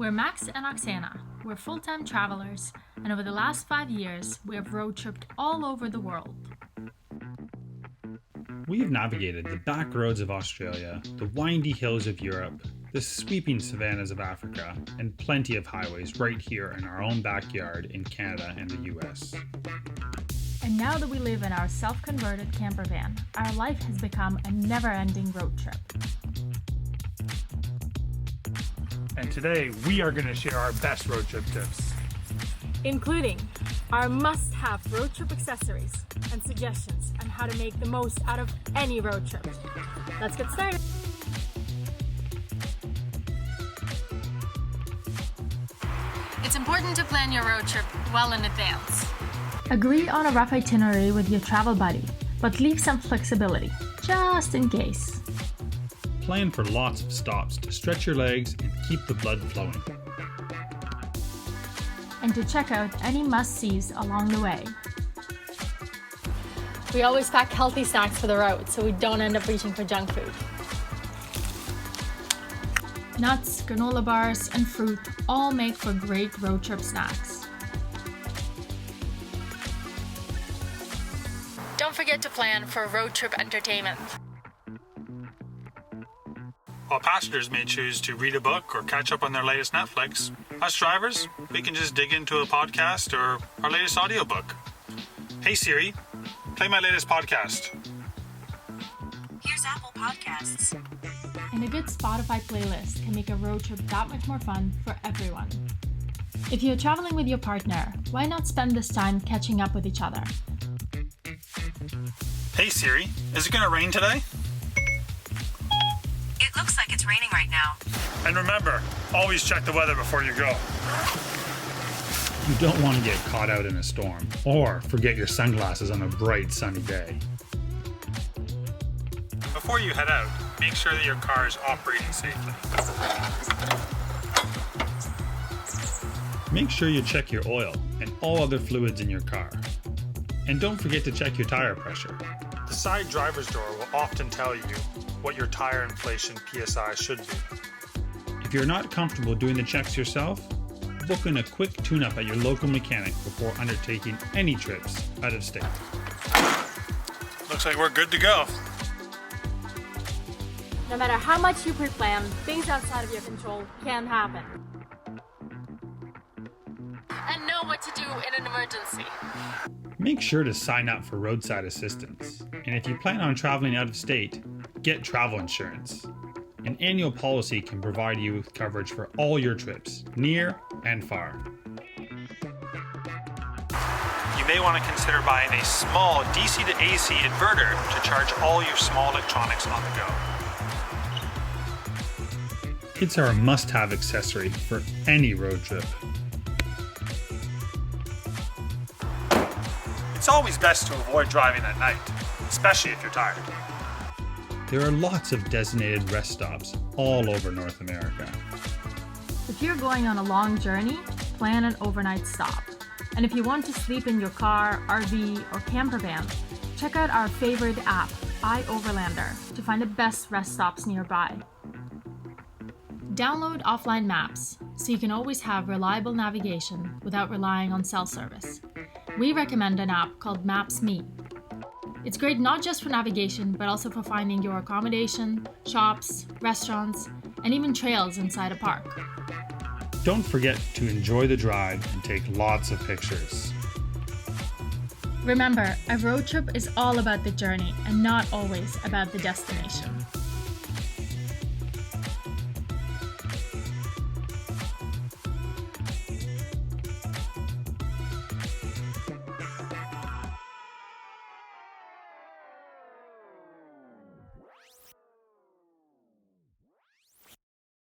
We're Max and Oksana. We're full-time travelers, and over the last 5 years, we have road tripped all over the world. We have navigated the back roads of Australia, the windy hills of Europe, the sweeping savannas of Africa, and plenty of highways right here in our own backyard in Canada and the US. And now that we live in our self-converted camper van, our life has become a never-ending road trip. And today we are going to share our best road trip tips, Including our must-have road trip accessories and suggestions on how to make the most out of any road trip. Let's get started. It's important to plan your road trip well in advance. Agree on a rough itinerary with your travel buddy, but leave some flexibility, just in case. Plan for lots of stops to stretch your legs and keep the blood flowing. And to check out any must-sees along the way. We always pack healthy snacks for the road so we don't end up reaching for junk food. Nuts, granola bars, and fruit all make for great road trip snacks. Don't forget to plan for road trip entertainment. While passengers may choose to read a book or catch up on their latest Netflix, us drivers, we can just dig into a podcast or our latest audiobook. Hey Siri, play my latest podcast. Here's Apple Podcasts. And a good Spotify playlist can make a road trip that much more fun for everyone. If you're traveling with your partner, why not spend this time catching up with each other? Hey Siri, is it going to rain today? It looks like it's raining right now. And remember, always check the weather before you go. You don't want to get caught out in a storm or forget your sunglasses on a bright sunny day. Before you head out, make sure that your car is operating safely. Make sure you check your oil and all other fluids in your car. And don't forget to check your tire pressure. The side driver's door will often tell you what your tire inflation PSI should be. If you're not comfortable doing the checks yourself, book in a quick tune-up at your local mechanic before undertaking any trips out of state. Looks like we're good to go. No matter how much you pre-plan, things outside of your control can happen. And know what to do in an emergency. Make sure to sign up for Roadside Assistance. And if you plan on traveling out of state, get travel insurance. An annual policy can provide you with coverage for all your trips, near and far. You may want to consider buying a small DC to AC inverter to charge all your small electronics on the go. It's our must-have accessory for any road trip. It's always best to avoid driving at night, especially if you're tired. There are lots of designated rest stops all over North America. If you're going on a long journey, plan an overnight stop. And if you want to sleep in your car, RV, or camper van, check out our favorite app, iOverlander, to find the best rest stops nearby. Download offline maps so you can always have reliable navigation without relying on cell service. We recommend an app called Maps.me. It's great not just for navigation, but also for finding your accommodation, shops, restaurants, and even trails inside a park. Don't forget to enjoy the drive and take lots of pictures. Remember, a road trip is all about the journey and not always about the destination.